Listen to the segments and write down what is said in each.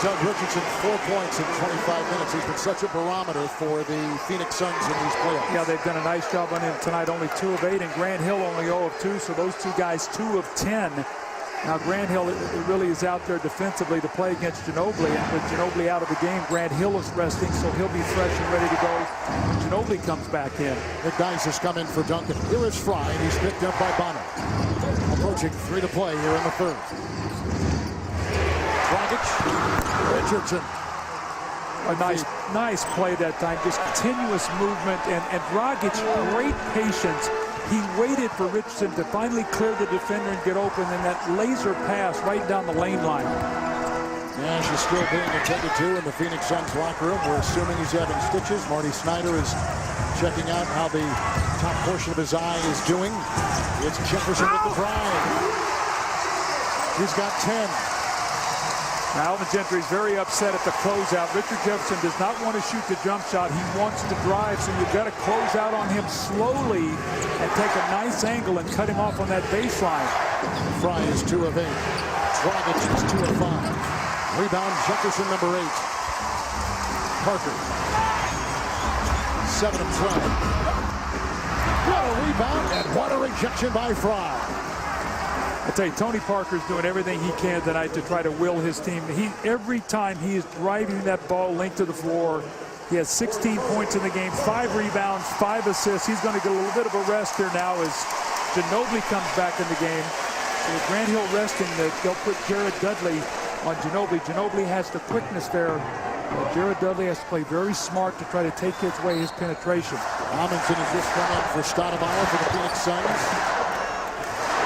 Doug Richardson, 4 points in 25 minutes. He's been such a barometer for the Phoenix Suns in these playoffs. Yeah, they've done a nice job on him tonight. Only 2 of 8, and Grant Hill only 0 of 2. So those two guys 2 of 10. Now Grant Hill really is out there defensively to play against Ginobili, and with Ginobili out of the game, Grant Hill is resting, so he'll be fresh and ready to go when Ginobili comes back in. McDyess has come in for Duncan. Here is Fry, and he's picked up by Bonner. Approaching 3 to play here in the third. Dragic, Richardson. A nice play that time. Just continuous movement, and Dragic, great patience. He waited for Richardson to finally clear the defender and get open, and that laser pass right down the lane line. Nash is still being attended to in the Phoenix Suns locker room. We're assuming he's having stitches. Marty Snyder is checking out how the top portion of his eye is doing. It's Jefferson with the drive. He's got 10. Now, Alvin Gentry is very upset at the closeout. Richard Jefferson does not want to shoot the jump shot. He wants to drive, so you've got to close out on him slowly and take a nice angle and cut him off on that baseline. Fry is 2 of 8. Dragic is 2 of 5. Rebound, Jefferson, number 8. Parker, 7 of 12. What a rebound, and what a rejection by Fry. I tell you, Tony Parker's doing everything he can tonight to try to will his team. Every time he is driving that ball linked to the floor, he has 16 points in the game, 5 rebounds, 5 assists. He's going to get a little bit of a rest here now as Ginobili comes back in the game. So with Grant Hill resting, they'll put Jared Dudley on Ginobili. Ginobili has the quickness there. Jared Dudley has to play very smart to try to take away his penetration. Amundsen has just come in for Stoudemire for the Phoenix Suns.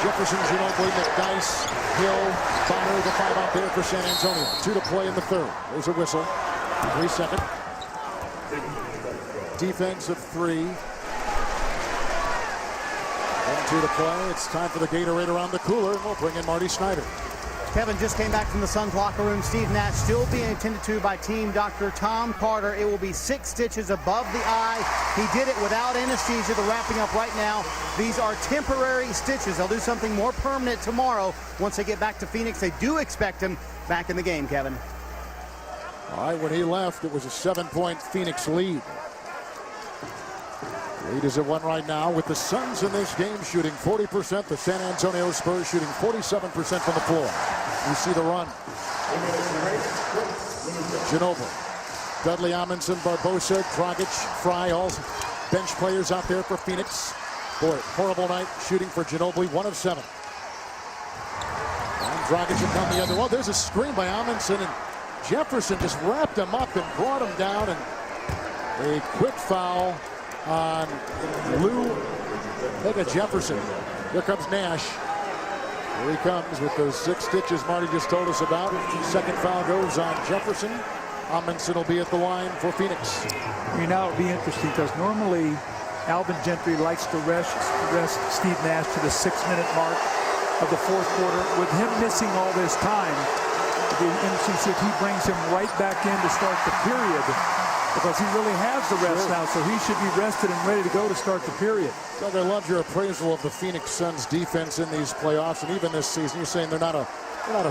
Jefferson, Ginobili, McDyess, Hill, Bonner, the 5 out there for San Antonio. 2 to play in the third. There's a whistle. 3 seconds. Defense of 3. 1-2 to play. It's time for the Gatorade around the cooler, and we'll bring in Marty Snyder. Kevin just came back from the Suns locker room. Steve Nash still being attended to by team doctor Tom Carter. It will be 6 stitches above the eye. He did it without anesthesia. They're wrapping up right now. These are temporary stitches. They'll do something more permanent tomorrow. Once they get back to Phoenix, they do expect him back in the game, Kevin. All right, when he left, it was a 7-point Phoenix lead. Lead is at 1 right now with the Suns in this game shooting 40%. The San Antonio Spurs shooting 47% from the floor. You see the run. Ginobili, Dudley, Amundsen, Barbosa, Dragic, Fry, all bench players out there for Phoenix. Boy, horrible night shooting for Ginobili, 1 of 7. And Dragic will come the other. Well, there's a screen by Amundsen, and Jefferson just wrapped him up and brought him down, and a quick foul on Lou Jefferson. Here comes Nash. Here he comes with those 6 stitches Marty just told us about. Second foul goes on Jefferson. Amundsen will be at the line for Phoenix. Now it'll be interesting because normally Alvin Gentry likes to rest Steve Nash to the 6-minute mark of the 4th quarter. With him missing all this time, it'll be interesting to see if he brings him right back in to start the period, because he really has the rest now, so he should be rested and ready to go to start the period. Doug, I love your appraisal of the Phoenix Suns defense in these playoffs, and even this season. You're saying they're not a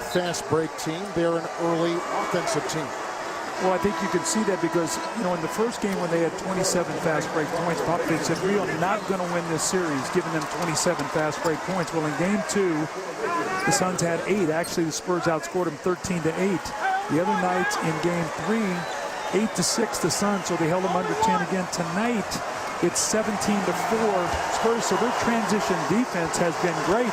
fast break team. They're an early offensive team. Well, I think you can see that because, in the first game when they had 27 fast break points, Popovich said, we are not going to win this series, giving them 27 fast break points. Well, in game 2, the Suns had 8. Actually, the Spurs outscored them 13-8. The other night in game 3, 8-6 the Suns, so they held them under 10 again. Tonight, it's 17-4 Spurs, so their transition defense has been great.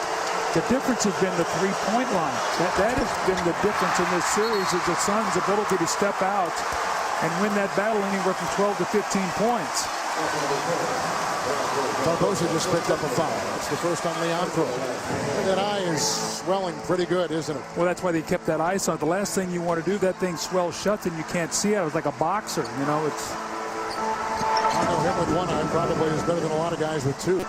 The difference has been the 3-point line. That has been the difference in this series, is the Suns' ability to step out and win that battle anywhere from 12 to 15 points. Barbosa just picked up a foul. That's the first on Leandro. That eye is swelling pretty good, isn't it? Well, that's why they kept that ice on. The last thing you want to do, that thing swells shut and you can't see it. It was like a boxer, it's... I know him with 1 eye probably is better than a lot of guys with 2.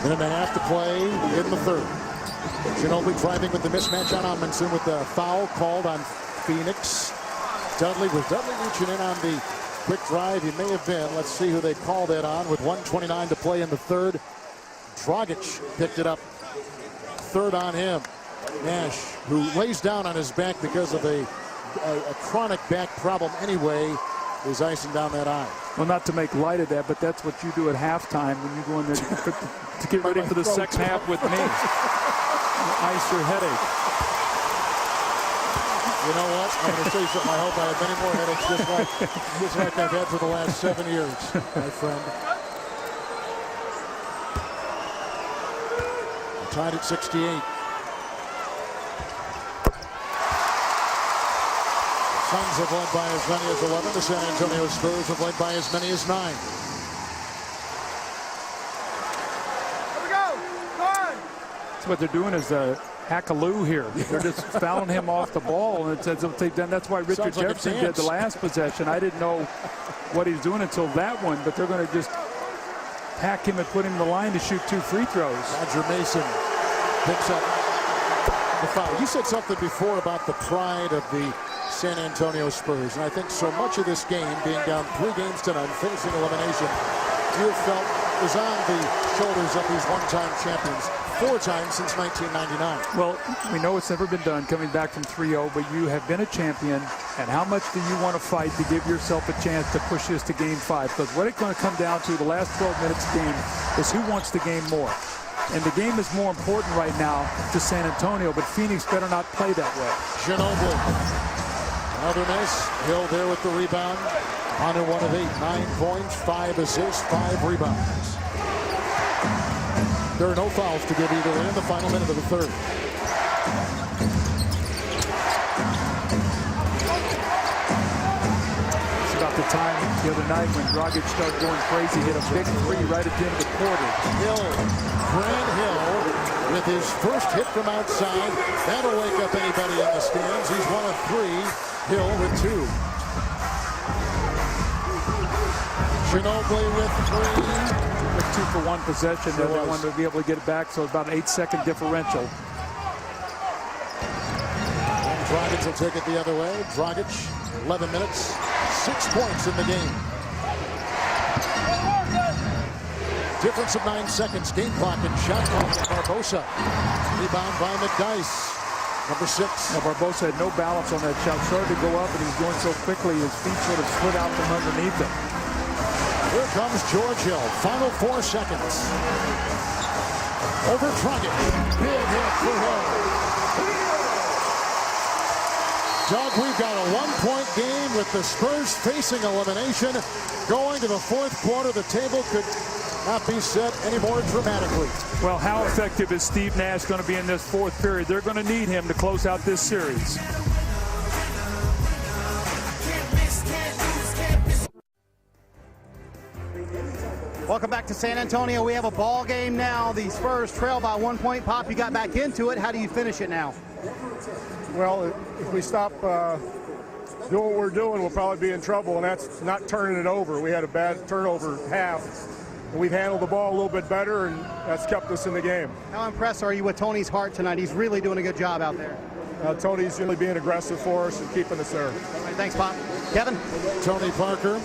Minute and a half to play in the third. Ginobili driving with the mismatch on Amundsen with the foul called on Phoenix. Dudley reaching in on the quick drive? He may have been. Let's see who they called that on with 1:29 to play in the third. Dragic picked it up. Third on him. Nash, who lays down on his back because of a chronic back problem anyway, is icing down that eye. Well, not to make light of that, but that's what you do at halftime when you go in there to get ready for the second half with me. Ice your headache. You know what? I'm going to say something. I hope I have many more headaches just like I've had for the last 7 years, my friend. We're tied at 68. Suns have led by as many as 11. The San Antonio Spurs have led by as many as 9. Here we go. So what they're doing is hackaloo here. They're just fouling him off the ball, and it's what they've done. That's why Richard Jefferson did the last possession. I didn't know what he's doing until that one, but they're going to just hack him and put him in the line to shoot 2 free throws. Roger Mason picks up the foul. You said something before about the pride of the San Antonio Spurs, and I think so much of this game, being down 3 games to none, facing elimination, you felt is on the shoulders of these one-time champions, 4 times since 1999. Well, we know it's never been done coming back from 3-0, but you have been a champion, and how much do you want to fight to give yourself a chance to push this to Game 5? Because what it's going to come down to the last 12 minutes of the game is who wants the game more. And the game is more important right now to San Antonio, but Phoenix better not play that way. Ginobili. Another miss. Hill there with the rebound. Under 1 of 8. 9 points, 5 assists, 5 rebounds. There are no fouls to give either way in the final minute of the third. It's about the time the other night when Dragic started going crazy, hit a big 3 right at the end of the quarter. Hill, Grant Hill, with his first hit from outside. That'll wake up anybody in the stands. He's 1 of 3. Hill with 2. Ginobili with 3. With 2 for 1 possession, then they wanted to be able to get it back, so it's about an 8-second differential. And Dragic will take it the other way. Dragic, 11 minutes, 6 points in the game. Difference of 9 seconds. Game clock and shot clock by Barbosa. Rebound by McDyess. Number 6. Now Barbosa had no balance on that shot. Started to go up, and he was going so quickly, his feet sort of slid out from underneath him. Here comes George Hill. Final 4 seconds. Over Dragic. Big hit for Hill. Doug, we've got a 1-point game with the Spurs facing elimination. Going to the 4th quarter, the table could not be set any more dramatically. Well, how effective is Steve Nash going to be in this 4th period? They're going to need him to close out this series. Welcome back to San Antonio. We have a ball game now. The Spurs trail by 1 point. Pop, you got back into it. How do you finish it now? Well, if we stop doing what we're doing, we'll probably be in trouble, and that's not turning it over. We had a bad turnover half, and we've handled the ball a little bit better, and that's kept us in the game. How impressed are you with Tony's heart tonight? He's really doing a good job out there. Tony's really being aggressive for us and keeping us there. All right, thanks, Pop. Kevin? Tony Parker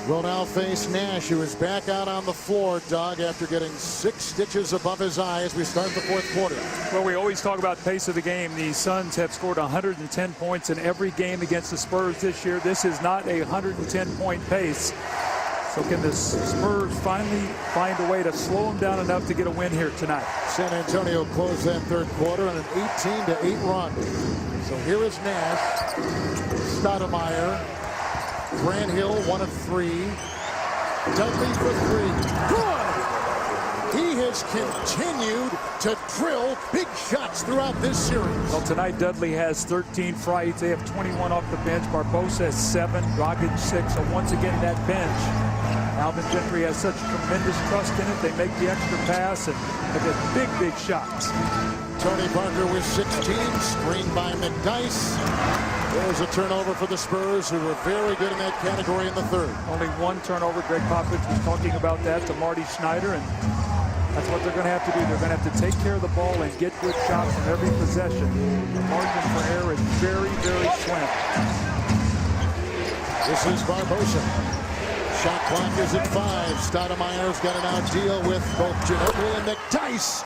will now face Nash, who is back out on the floor, Doug, after getting 6 stitches above his eye as we start the 4th quarter. Well, we always talk about pace of the game. The Suns have scored 110 points in every game against the Spurs this year. This is not a 110-point pace. So can the Spurs finally find a way to slow them down enough to get a win here tonight? San Antonio closed that 3rd quarter on an 18-8 run. So here is Nash, Stoudemire, Grant Hill, 1 of 3. Dudley for 3. Good! He has continued to drill big shots throughout this series. Well, tonight Dudley has 13 frights. They have 21 off the bench. Barbosa has 7, Dragic 6. So once again, that bench, Alvin Gentry has such tremendous trust in it. They make the extra pass and they get big shots. Tony Parker with 16, screened by McDyess. There's a turnover for the Spurs, who were very good in that category in the 3rd. Only 1 turnover. Greg Popovich was talking about that to Marty Schneider, and that's what they're going to have to do. They're going to have to take care of the ball and get good shots on every possession. The margin for error is very slim. This is Barbosa. Shot clock is at 5. Stoudemire's got an out deal with both Ginobili and McDyess.